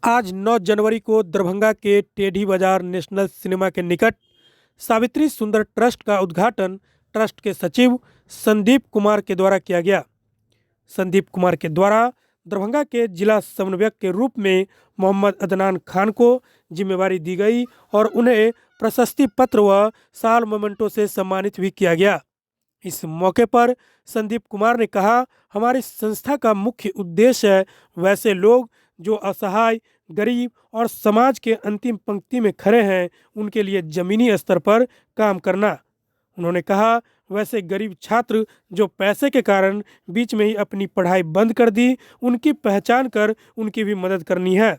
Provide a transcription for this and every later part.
आज 9 जनवरी को दरभंगा के टेढ़ी बाजार नेशनल सिनेमा के निकट सावित्री सुंदर ट्रस्ट का उद्घाटन ट्रस्ट के सचिव संदीप कुमार के द्वारा किया गया। संदीप कुमार के द्वारा दरभंगा के जिला समन्वयक के रूप में मोहम्मद अदनान खान को जिम्मेवारी दी गई और उन्हें प्रशस्ति पत्र व साल मोमेंटो से सम्मानित भी किया गया। इस मौके पर संदीप कुमार ने कहा, हमारी संस्था का मुख्य उद्देश्य है वैसे लोग जो असहाय, गरीब और समाज के अंतिम पंक्ति में खड़े हैं उनके लिए जमीनी स्तर पर काम करना। उन्होंने कहा, वैसे गरीब छात्र जो पैसे के कारण बीच में ही अपनी पढ़ाई बंद कर दी, उनकी पहचान कर उनकी भी मदद करनी है।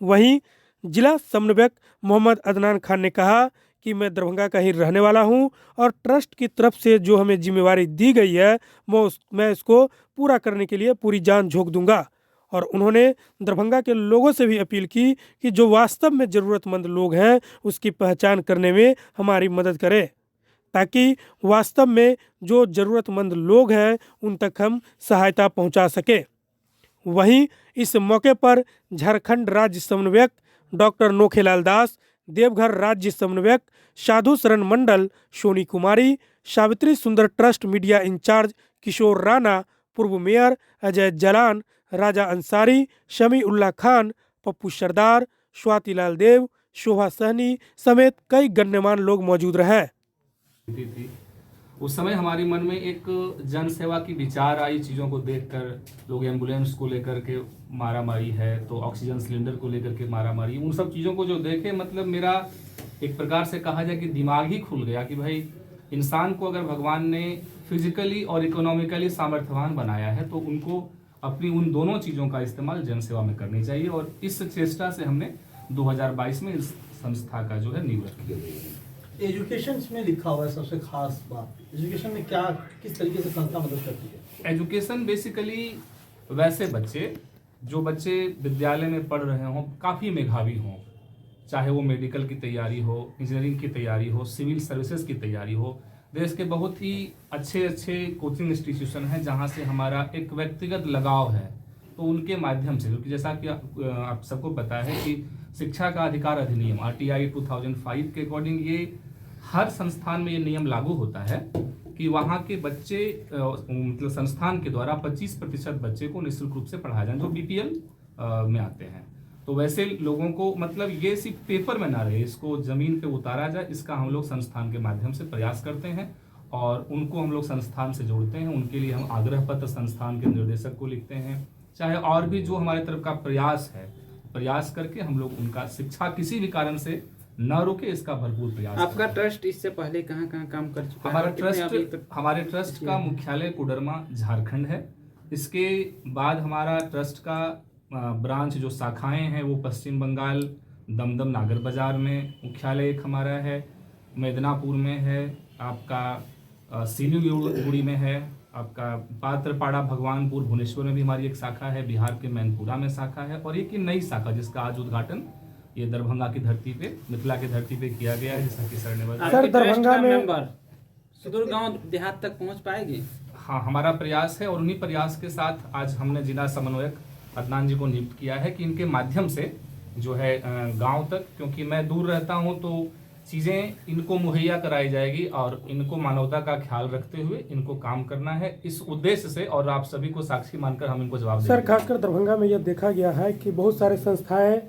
वहीं जिला समन्वयक मोहम्मद अदनान खान ने कहा कि मैं दरभंगा का ही रहने वाला हूं और ट्रस्ट की तरफ से जो हमें जिम्मेवारी दी गई है मैं इसको पूरा करने के लिए पूरी जान झोंक दूंगा। और उन्होंने दरभंगा के लोगों से भी अपील की कि जो वास्तव में ज़रूरतमंद लोग हैं उसकी पहचान करने में हमारी मदद करें, ताकि वास्तव में जो ज़रूरतमंद लोग हैं उन तक हम सहायता पहुंचा सकें। वहीं इस मौके पर झारखंड राज्य समन्वयक डॉक्टर नोखेलाल दास, देवघर राज्य समन्वयक साधु शरण मंडल सोनी कुमारी, सावित्री सुंदर ट्रस्ट मीडिया इंचार्ज किशोर राणा, पूर्व मेयर अजय जलान, राजा अंसारी, शमी उल्ला खान, पप्पू सरदार, स्वाति लाल देव, शोभा सहनी समेत कई गण्यमान्य लोग मौजूद रहे। थी उस समय हमारे मन में एक जन सेवा की विचार आई। चीज़ों को देखकर लोग एम्बुलेंस को लेकर के मारामारी है, तो ऑक्सीजन सिलेंडर को लेकर के मारामारी, उन सब चीज़ों को जो देखे, मतलब मेरा एक प्रकार से कहा जाए कि दिमाग ही खुल गया कि भाई इंसान को अगर भगवान ने फिजिकली और इकोनॉमिकली सामर्थ्यवान बनाया है तो उनको अपनी उन दोनों चीज़ों का इस्तेमाल जन सेवा में करनी चाहिए। और इस चेष्टा से हमने 2022 में इस संस्था का जो है नींव रखी है। एजुकेशन में लिखा हुआ है सबसे खास बात, एजुकेशन में क्या किस तरीके से संस्था मदद करती है? एजुकेशन बेसिकली वैसे बच्चे जो बच्चे विद्यालय में पढ़ रहे हों, काफ़ी मेधावी हों, चाहे वो मेडिकल की तैयारी हो, इंजीनियरिंग की तैयारी हो, सिविल सर्विसेज की तैयारी हो, देश के बहुत ही अच्छे अच्छे कोचिंग इंस्टीट्यूशन हैं जहाँ से हमारा एक व्यक्तिगत लगाव है। तो उनके माध्यम से, क्योंकि जैसा कि आप सबको पता है कि शिक्षा का अधिकार अधिनियम RTI 2005 के अकॉर्डिंग ये हर संस्थान में ये नियम लागू होता है कि वहाँ के बच्चे मतलब संस्थान के द्वारा 25% बच्चे को निःशुल्क रूप से पढ़ाया जाए जो BPL में आते हैं। तो वैसे लोगों को मतलब ये सिर्फ पेपर में ना रहे, इसको ज़मीन पे उतारा जाए, इसका हम लोग संस्थान के माध्यम से प्रयास करते हैं और उनको हम लोग संस्थान से जोड़ते हैं। उनके लिए हम आग्रह पत्र संस्थान के निर्देशक को लिखते हैं, चाहे और भी जो हमारे तरफ का प्रयास है, प्रयास करके हम लोग उनका शिक्षा किसी भी कारण से न रुके, इसका भरपूर प्रयास। आपका ट्रस्ट इससे पहले कहाँ कहाँ काम कर चुका है? हमारे ट्रस्ट का मुख्यालय कोडरमा झारखंड है। इसके बाद हमारा ट्रस्ट का ब्रांच जो शाखाएं हैं वो पश्चिम बंगाल, दमदम नागर बाजार में मुख्यालय एक हमारा है, मेदिनापुर में है, आपका सिलीगुड़ी में है, आपका पात्रपाड़ा भगवानपुर भुवनेश्वर में भी हमारी एक शाखा है, बिहार के मैनपुरा में शाखा है, और एक नई शाखा जिसका आज उद्घाटन ये दरभंगा की धरती पे, मिथिला की धरती पे किया गया है, जैसा कि सर ने बताया। सर, दरभंगा में सुदूर गांव देहात तक पहुंच पाएगी? हाँ, हमारा प्रयास है और उन्हीं प्रयास के साथ आज हमने जिला समन्वयक अदनान जी को नियुक्त किया है कि इनके माध्यम से जो है गांव तक, क्योंकि मैं दूर रहता हूं तो चीज़ें इनको मुहैया कराई जाएगी और इनको मानवता का ख्याल रखते हुए इनको काम करना है, इस उद्देश्य से। और आप सभी को साक्षी मानकर हम इनको जवाब देंगे। सर, खासकर दरभंगा में यह देखा गया है कि बहुत सारे संस्थाएं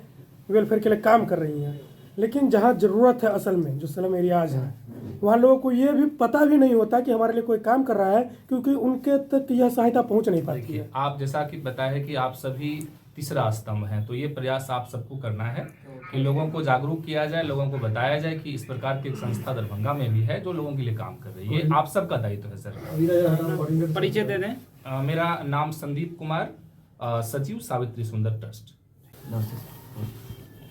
वेलफेयर के लिए काम कर रही हैं, लेकिन जहां ज़रूरत है असल में जो स्लम एरियाज हैं वहाँ लोगों को ये भी पता भी नहीं होता कि हमारे लिए कोई काम कर रहा है, क्योंकि उनके तक यह सहायता पहुँच नहीं पाती है। आप जैसा कि बताया है कि आप सभी तीसरा स्तंभ हैं, तो ये प्रयास आप सबको करना है कि लोगों को जागरूक किया जाए, लोगों को बताया जाए कि इस प्रकार की एक संस्था दरभंगा में भी है जो लोगों के लिए काम कर रही है। ये आप सबका दायित्व है सर। परिचय दे दें। मेरा नाम संदीप कुमार, सचिव सावित्री सुंदर ट्रस्ट।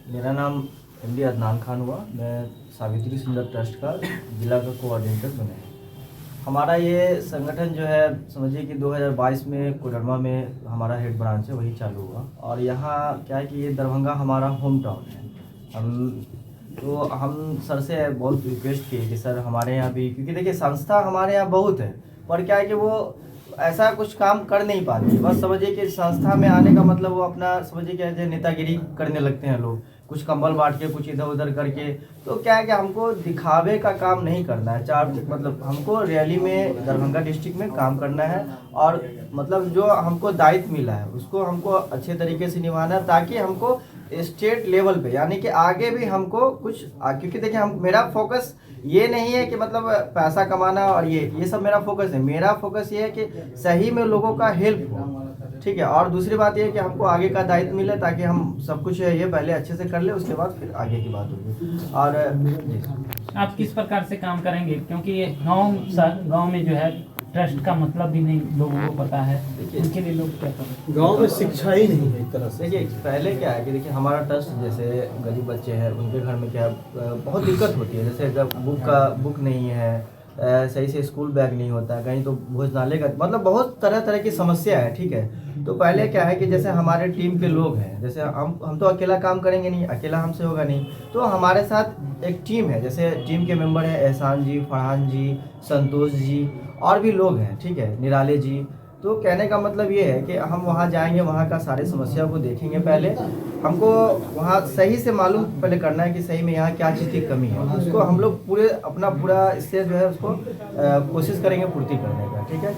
मेरा नाम MD अदनान खान हुआ, मैं सावित्री सुंदर ट्रस्ट का जिला का कोऑर्डिनेटर बना है। हमारा ये संगठन जो है समझिए कि 2022 में कोडरमा में हमारा हेड ब्रांच है, वही चालू हुआ। और यहाँ क्या है कि ये दरभंगा हमारा होम टाउन है। हम सर से बहुत रिक्वेस्ट किए कि सर हमारे यहाँ भी, क्योंकि देखिए संस्था हमारे यहाँ बहुत है, पर क्या है कि वो ऐसा कुछ काम कर नहीं पाते। बस समझिए कि संस्था में आने का मतलब वो अपना समझिए कि ऐसे नेतागिरी करने लगते हैं लोग, कुछ कंबल बांट के, कुछ इधर उधर करके। तो क्या है कि हमको दिखावे का काम नहीं करना है, मतलब हमको रैली में दरभंगा डिस्ट्रिक्ट में काम करना है, और मतलब जो हमको दायित्व मिला है उसको हमको अच्छे तरीके से निभाना है, ताकि हमको स्टेट लेवल पे यानी कि आगे भी हमको कुछ क्योंकि देखिए हम मेरा फोकस ये नहीं है कि मतलब पैसा कमाना और ये सब मेरा फोकस है। मेरा फोकस ये है कि सही में लोगों का हेल्प हो, ठीक है। और दूसरी बात ये है कि हमको आगे का दायित्व मिले, ताकि हम सब कुछ ये पहले अच्छे से कर ले, उसके बाद फिर आगे की बात होगी। और आप किस प्रकार से काम करेंगे, क्योंकि ये गांव में जो है ट्रस्ट का मतलब भी नहीं लोगों को पता है, उनके लिए लोग क्या करें? गांव में शिक्षा ही नहीं है एक तरह से। देखिए पहले क्या है कि देखिए हमारा ट्रस्ट, जैसे गरीब बच्चे हैं उनके घर में क्या बहुत दिक्कत होती है, जैसे जब बुक नहीं है, सही से स्कूल बैग नहीं होता, कहीं तो भोजनालय का मतलब बहुत तरह तरह की समस्या है, ठीक है। तो पहले क्या है कि जैसे हमारे टीम के लोग हैं, जैसे हम तो अकेला काम करेंगे नहीं, अकेला हमसे होगा नहीं, तो हमारे साथ एक टीम है, जैसे टीम के मेंबर हैं एहसान जी, फरहान जी, संतोष जी, और भी लोग हैं, ठीक है, निराले जी। तो कहने का मतलब ये है कि हम वहाँ जाएंगे, वहाँ का सारे समस्या को देखेंगे। पहले हमको वहाँ सही से मालूम पहले करना है कि सही में यहाँ क्या चीज़ की कमी है, उसको हम लोग पूरा इससे जो है उसको कोशिश करेंगे पूर्ति करने का, ठीक है।